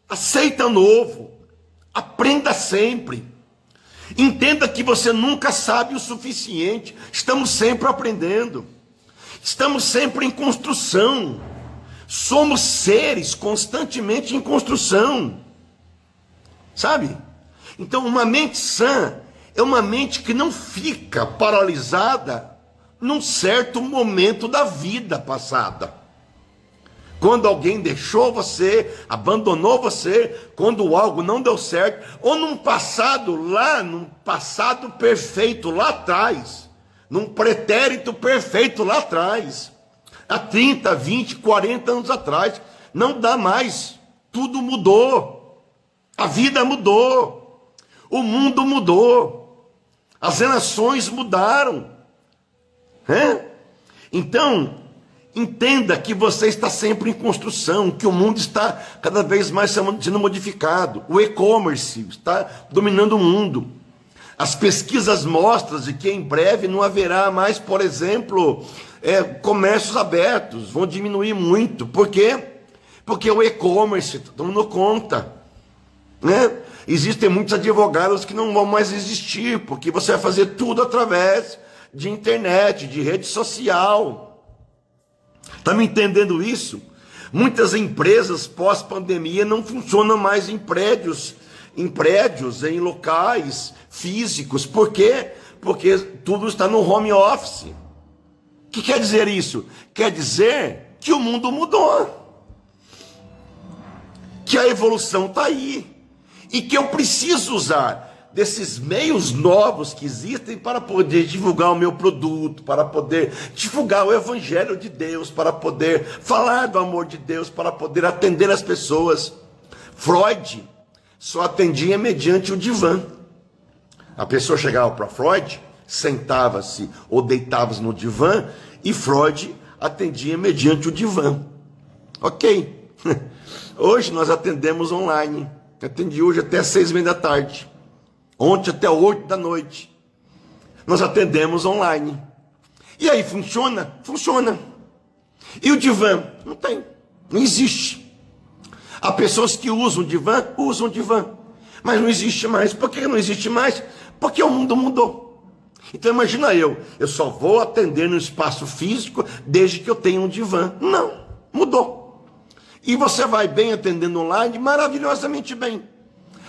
aceita novo. Aprenda sempre. Entenda que você nunca sabe o suficiente. Estamos sempre aprendendo. Estamos sempre em construção. Somos seres constantemente em construção. Sabe? Então, uma mente sã é uma mente que não fica paralisada num certo momento da vida passada. Quando alguém deixou você, abandonou você, quando algo não deu certo, ou num passado perfeito lá atrás, num pretérito perfeito lá atrás, há 30, 20, 40 anos atrás, não dá mais, tudo mudou, a vida mudou, o mundo mudou, as nações mudaram, Então, entenda que você está sempre em construção, que o mundo está cada vez mais sendo modificado. O e-commerce está dominando o mundo. As pesquisas mostram de que em breve não haverá mais, por exemplo, comércios abertos, vão diminuir muito. Por quê? Porque o e-commerce está tomando conta. Existem muitos advogados que não vão mais existir, porque você vai fazer tudo através de internet, de rede social. Está me entendendo isso? Muitas empresas pós-pandemia não funcionam mais em prédios, em locais físicos. Por quê? Porque tudo está no home office. O que quer dizer isso? Quer dizer que o mundo mudou, que a evolução está aí, e que eu preciso usar desses meios novos que existem para poder divulgar o meu produto, para poder divulgar o evangelho de Deus, para poder falar do amor de Deus, para poder atender as pessoas. Freud só atendia mediante o divã. A pessoa chegava para Freud, sentava-se ou deitava-se no divã, e Freud atendia mediante o divã. Ok. Hoje nós atendemos online. Atendi hoje até 6h30 da tarde. Ontem até 8 da noite. Nós atendemos online. E aí, funciona? Funciona. E o divã? Não tem. Não existe. Há pessoas que usam divã, mas não existe mais. Por que não existe mais? Porque o mundo mudou. Então imagina eu só vou atender no espaço físico desde que eu tenha um divã. Não, mudou. E você vai bem atendendo online, maravilhosamente bem.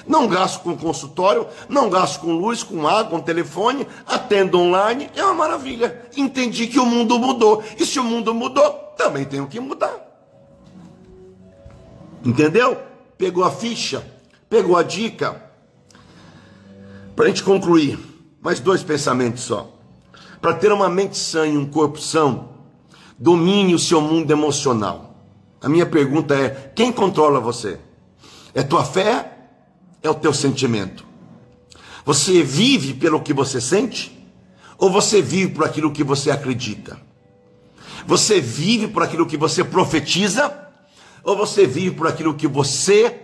Não gasto com consultório, não gasto com luz, com água, com telefone, atendo online, é uma maravilha. Entendi que o mundo mudou. E se o mundo mudou, também tenho que mudar. Entendeu? Pegou a ficha? Pegou a dica? Para a gente concluir, mais 2 pensamentos só. Para ter uma mente sã e um corpo são, domine o seu mundo emocional. A minha pergunta é, quem controla você? É tua fé? É o teu sentimento? Você vive pelo que você sente? Ou você vive por aquilo que você acredita? Você vive por aquilo que você profetiza? Ou você vive por aquilo que você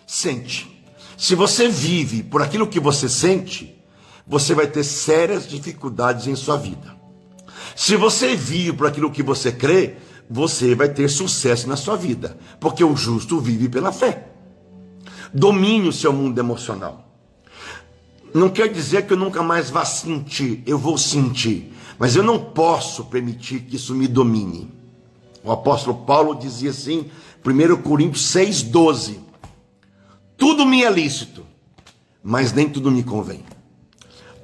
sente? Se você vive por aquilo que você sente, você vai ter sérias dificuldades em sua vida. Se você vive por aquilo que você crê, você vai ter sucesso na sua vida, porque o justo vive pela fé. Domine o seu mundo emocional. Não quer dizer que eu nunca mais vá sentir, eu vou sentir, mas eu não posso permitir que isso me domine. O apóstolo Paulo dizia assim, 1 Coríntios 6,12: tudo me é lícito, mas nem tudo me convém.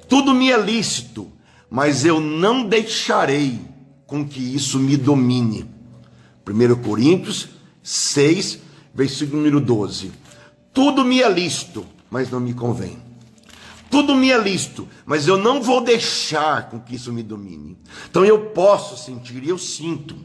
Tudo me é lícito, mas eu não deixarei com que isso me domine. 1 Coríntios 6, versículo número 12. Tudo me é lícito, mas não me convém. Tudo me é lícito, mas eu não vou deixar com que isso me domine. Então eu posso sentir, e eu sinto.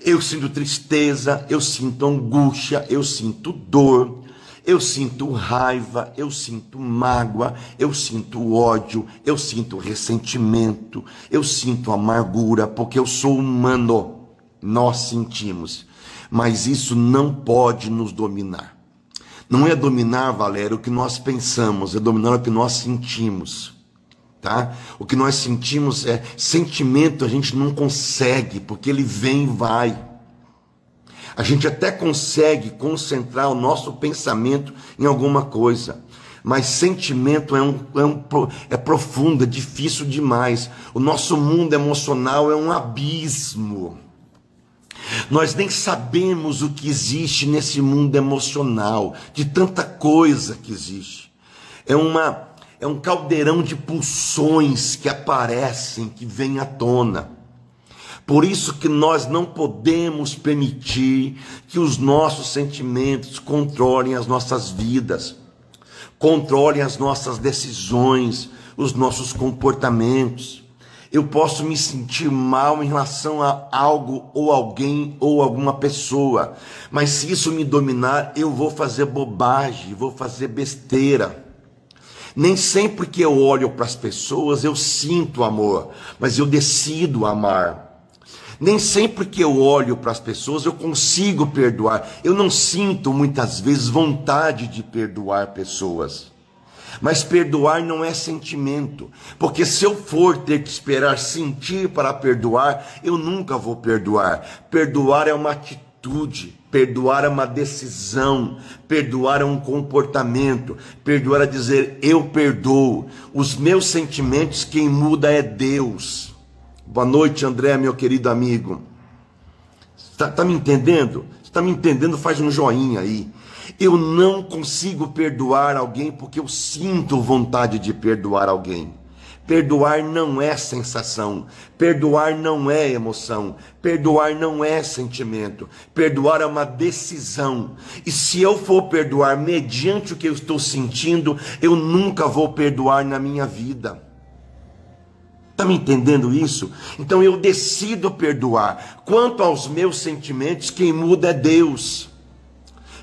Eu sinto tristeza, eu sinto angústia, eu sinto dor, eu sinto raiva, eu sinto mágoa, eu sinto ódio, eu sinto ressentimento, eu sinto amargura, porque eu sou humano. nós sentimos, mas isso não pode nos dominar. Não é dominar, Valério, o que nós pensamos, é dominar o que nós sentimos, tá? O que nós sentimos é sentimento, a gente não consegue, porque ele vem e vai. A gente até consegue concentrar o nosso pensamento em alguma coisa, mas sentimento é profundo, é difícil demais. O nosso mundo emocional é um abismo. Nós nem sabemos o que existe nesse mundo emocional, de tanta coisa que existe. É um caldeirão de pulsões que aparecem, que vêm à tona. Por isso que nós não podemos permitir que os nossos sentimentos controlem as nossas vidas, controlem as nossas decisões, os nossos comportamentos. Eu posso me sentir mal em relação a algo, ou alguém, ou alguma pessoa, mas se isso me dominar, eu vou fazer bobagem, vou fazer besteira. Nem sempre que eu olho para as pessoas eu sinto amor, mas eu decido amar. Nem sempre que eu olho para as pessoas eu consigo perdoar. Eu não sinto muitas vezes vontade de perdoar pessoas. Mas perdoar não é sentimento, porque se eu for ter que esperar sentir para perdoar, eu nunca vou perdoar. Perdoar é uma atitude, perdoar é uma decisão, perdoar é um comportamento, perdoar é dizer eu perdoo. Os meus sentimentos quem muda é Deus. Boa noite, André, meu querido amigo. Tá me entendendo? Se está me entendendo, faz um joinha aí. Eu não consigo perdoar alguém porque eu sinto vontade de perdoar alguém. Perdoar não é sensação, perdoar não é emoção, perdoar não é sentimento, perdoar é uma decisão. E se eu for perdoar mediante o que eu estou sentindo, eu nunca vou perdoar na minha vida. Está me entendendo isso? Então eu decido perdoar. Quanto aos meus sentimentos, quem muda é Deus.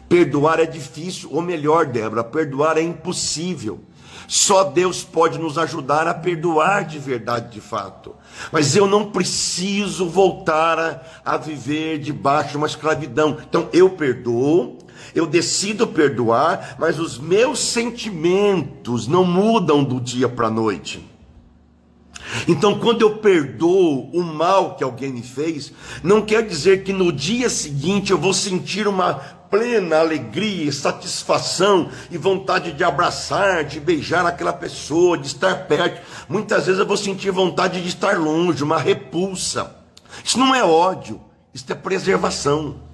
Perdoar é difícil, ou melhor, Débora, perdoar é impossível. Só Deus pode nos ajudar a perdoar de verdade, de fato. Mas eu não preciso voltar a viver debaixo de uma escravidão. Então eu perdoo, eu decido perdoar, mas os meus sentimentos não mudam do dia para a noite. Então, quando eu perdoo o mal que alguém me fez, não quer dizer que no dia seguinte eu vou sentir uma plena alegria, satisfação e vontade de abraçar, de beijar aquela pessoa, de estar perto. Muitas vezes eu vou sentir vontade de estar longe, uma repulsa. Isso não é ódio, isso é preservação.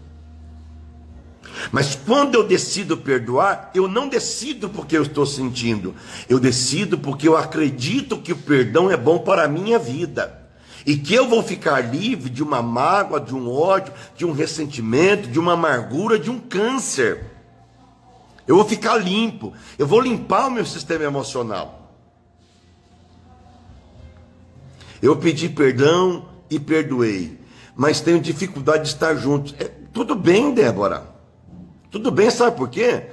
Mas quando eu decido perdoar, eu não decido porque eu estou sentindo, eu decido porque eu acredito que o perdão é bom para a minha vida, e que eu vou ficar livre de uma mágoa, de um ódio, de um ressentimento, de uma amargura, de um câncer. Eu vou ficar limpo, eu vou limpar o meu sistema emocional. Eu pedi perdão e perdoei, mas tenho dificuldade de estar juntos. Tudo bem, Débora. Tudo bem, sabe por quê?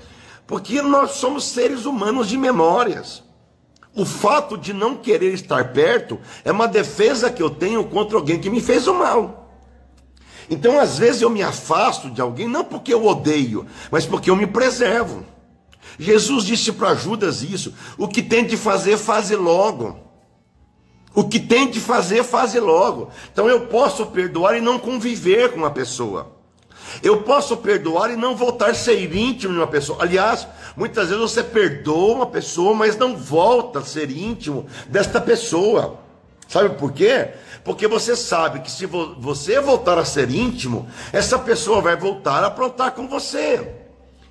Porque nós somos seres humanos de memórias. O fato de não querer estar perto é uma defesa que eu tenho contra alguém que me fez o mal. Então, às vezes eu me afasto de alguém, não porque eu odeio, mas porque eu me preservo. Jesus disse para Judas isso: o que tem de fazer, faze logo. O que tem de fazer, faze logo. Então eu posso perdoar e não conviver com a pessoa. Eu posso perdoar e não voltar a ser íntimo de uma pessoa. Aliás, muitas vezes você perdoa uma pessoa, mas não volta a ser íntimo desta pessoa. Sabe por quê? Porque você sabe que se você voltar a ser íntimo, essa pessoa vai voltar a aprontar com você.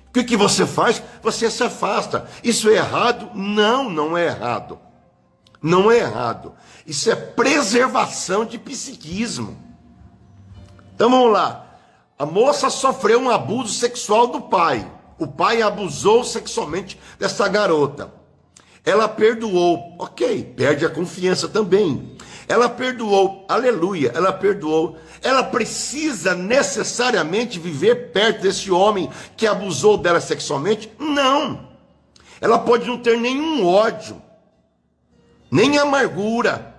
O que você faz? Você se afasta. Isso é errado? Não, não é errado. Não é errado. Isso é preservação de psiquismo. Então vamos lá. A moça sofreu um abuso sexual do pai. O pai abusou sexualmente dessa garota. Ela perdoou. Ok, perde a confiança também. Ela perdoou. Aleluia, ela perdoou. Ela precisa necessariamente viver perto desse homem que abusou dela sexualmente? Não. Ela pode não ter nenhum ódio, nem amargura,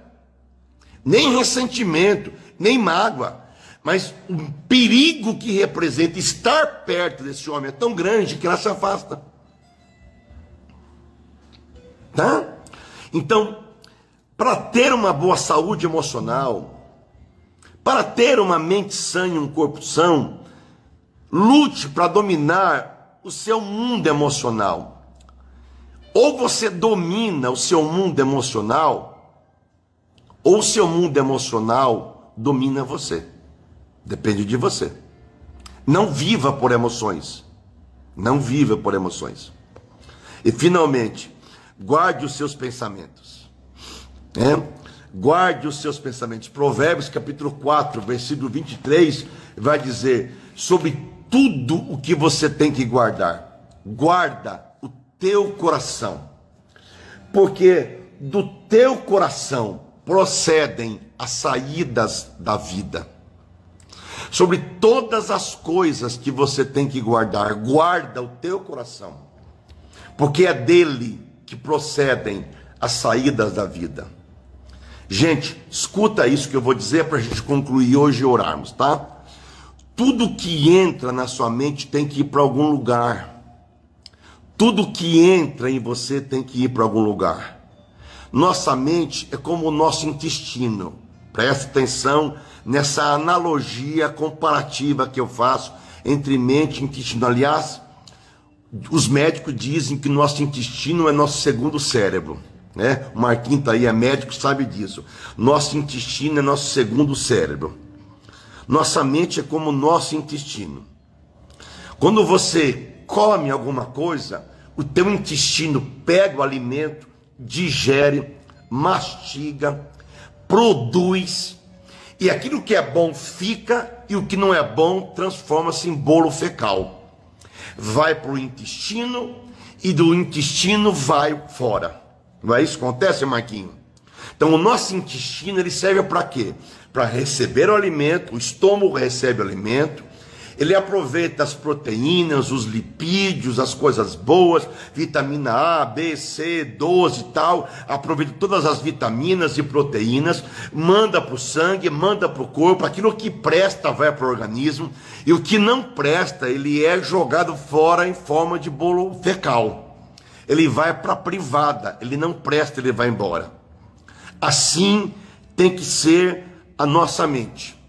nem ressentimento, nem mágoa. Mas o perigo que representa estar perto desse homem é tão grande que ela se afasta. Tá? Então, para ter uma boa saúde emocional, para ter uma mente sã e um corpo são, lute para dominar o seu mundo emocional. Ou você domina o seu mundo emocional, ou o seu mundo emocional domina você. Depende de você. Não viva por emoções. Não viva por emoções. E finalmente, guarde os seus pensamentos. Guarde os seus pensamentos. Provérbios capítulo 4, versículo 23, vai dizer: sobre tudo o que você tem que guardar, guarda o teu coração, porque do teu coração procedem as saídas da vida. Sobre todas as coisas que você tem que guardar, guarda o teu coração, porque é dele que procedem as saídas da vida. Gente, escuta isso que eu vou dizer para a gente concluir hoje e orarmos, tá? Tudo que entra na sua mente tem que ir para algum lugar. Tudo que entra em você tem que ir para algum lugar. Nossa mente é como o nosso intestino. Presta atenção nessa analogia comparativa que eu faço entre mente e intestino. Aliás, os médicos dizem que nosso intestino é nosso segundo cérebro. O Marquinhos está aí, é médico, sabe disso. Nosso intestino é nosso segundo cérebro. Nossa mente é como o nosso intestino. Quando você come alguma coisa, o teu intestino pega o alimento, digere, mastiga, produz, e aquilo que é bom fica, e o que não é bom transforma-se em bolo fecal. Vai para o intestino, e do intestino vai fora. Não é isso que acontece, Marquinhos? Então o nosso intestino, ele serve para quê? Para receber o alimento, o estômago recebe o alimento, ele aproveita as proteínas, os lipídios, as coisas boas, vitamina A, B, C, 12 e tal, aproveita todas as vitaminas e proteínas, manda para o sangue, manda para o corpo, aquilo que presta vai para o organismo, e o que não presta, ele é jogado fora em forma de bolo fecal. Ele vai para a privada, ele não presta, ele vai embora. Assim tem que ser a nossa mente.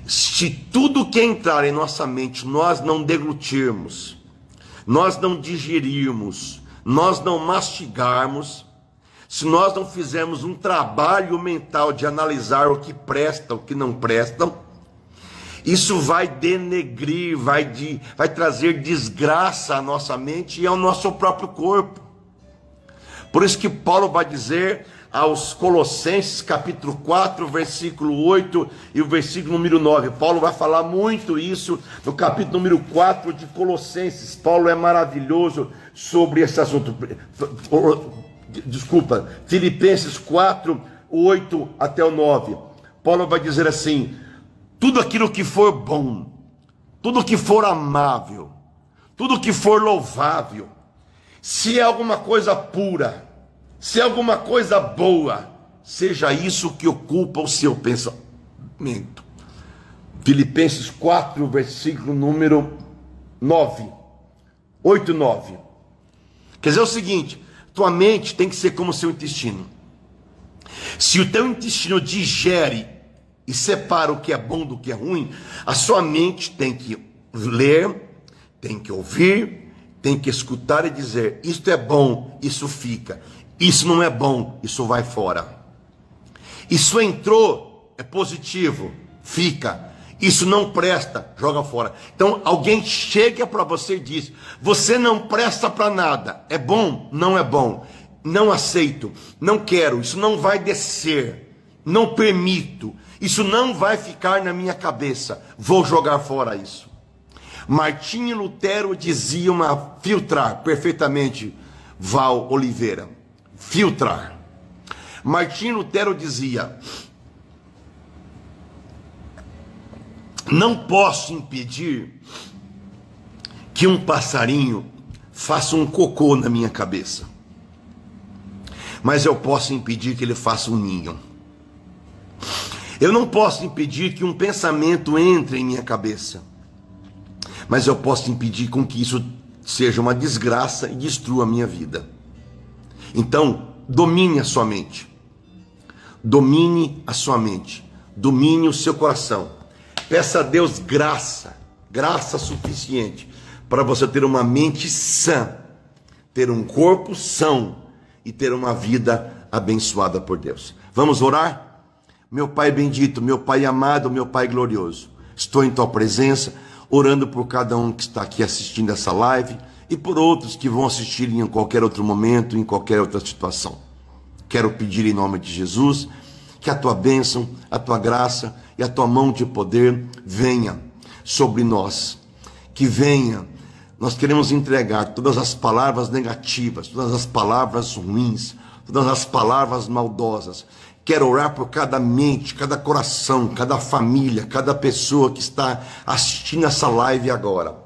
Se tudo que entrar em nossa mente nós não deglutirmos, nós não digerirmos, nós não mastigarmos, se nós não fizermos um trabalho mental de analisar o que presta, o que não presta, isso vai denegrir, vai trazer desgraça à nossa mente e ao nosso próprio corpo. Por isso que Paulo vai dizer aos Colossenses, capítulo 4, versículo 8 e o versículo número 9. Paulo vai falar muito isso no capítulo número 4 de Colossenses. Paulo é maravilhoso sobre esse assunto. Desculpa, Filipenses 4, 8 até o 9. Paulo vai dizer assim: tudo aquilo que for bom, tudo que for amável, tudo que for louvável, se é alguma coisa pura, se é alguma coisa boa, seja isso que ocupa o seu pensamento. Filipenses 4, versículo número 9, 8, 9. Quer dizer o seguinte: tua mente tem que ser como o seu intestino. Se o teu intestino digere e separa o que é bom do que é ruim, a sua mente tem que ler, tem que ouvir, tem que escutar e dizer: isto é bom, isso fica. Isso não é bom, isso vai fora. Isso entrou, é positivo, fica. Isso não presta, joga fora. Então alguém chega para você e diz: você não presta para nada. É bom? Não é bom. Não aceito, não quero, isso não vai descer, não permito, isso não vai ficar na minha cabeça, vou jogar fora isso. Martinho Lutero dizia filtrar perfeitamente, Val Oliveira, filtrar. Martinho Lutero dizia: não posso impedir que um passarinho faça um cocô na minha cabeça, mas eu posso impedir que ele faça um ninho. Eu não posso impedir que um pensamento entre em minha cabeça, mas eu posso impedir com que isso seja uma desgraça e destrua a minha vida. Então, domine a sua mente. Domine a sua mente. Domine o seu coração. Peça a Deus graça suficiente para você ter uma mente sã, ter um corpo são e ter uma vida abençoada por Deus. Vamos orar? Meu Pai bendito, meu Pai amado, meu Pai glorioso, estou em tua presença, orando por cada um que está aqui assistindo essa live e por outros que vão assistir em qualquer outro momento, em qualquer outra situação. Quero pedir em nome de Jesus que a tua bênção, a tua graça e a tua mão de poder venha sobre nós, que venha. Nós queremos entregar todas as palavras negativas, todas as palavras ruins, todas as palavras maldosas. Quero orar por cada mente, cada coração, cada família, cada pessoa que está assistindo essa live agora.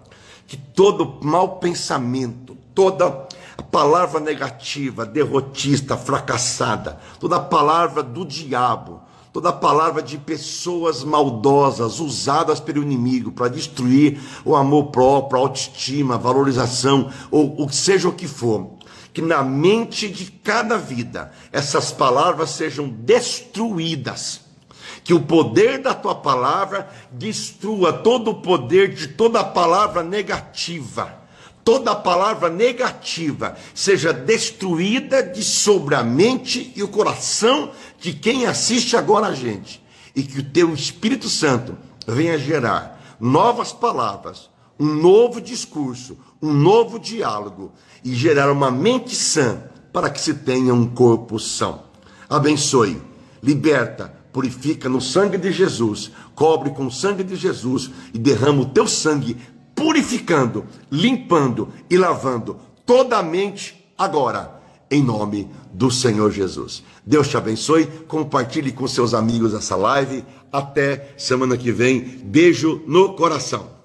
Que todo mau pensamento, toda a palavra negativa, derrotista, fracassada, toda a palavra do diabo, toda a palavra de pessoas maldosas, usadas pelo inimigo para destruir o amor próprio, a autoestima, a valorização, ou seja o que for, que na mente de cada vida, essas palavras sejam destruídas, que o poder da tua palavra destrua todo o poder de toda a palavra negativa, toda a palavra negativa seja destruída de sobre a mente e o coração de quem assiste agora a gente, e que o teu Espírito Santo venha gerar novas palavras, um novo discurso, um novo diálogo, e gerar uma mente sã para que se tenha um corpo são. Abençoe, liberta, purifica no sangue de Jesus, cobre com o sangue de Jesus e derrama o teu sangue, purificando, limpando e lavando toda a mente agora, em nome do Senhor Jesus. Deus te abençoe, compartilhe com seus amigos essa live. Até semana que vem. Beijo no coração.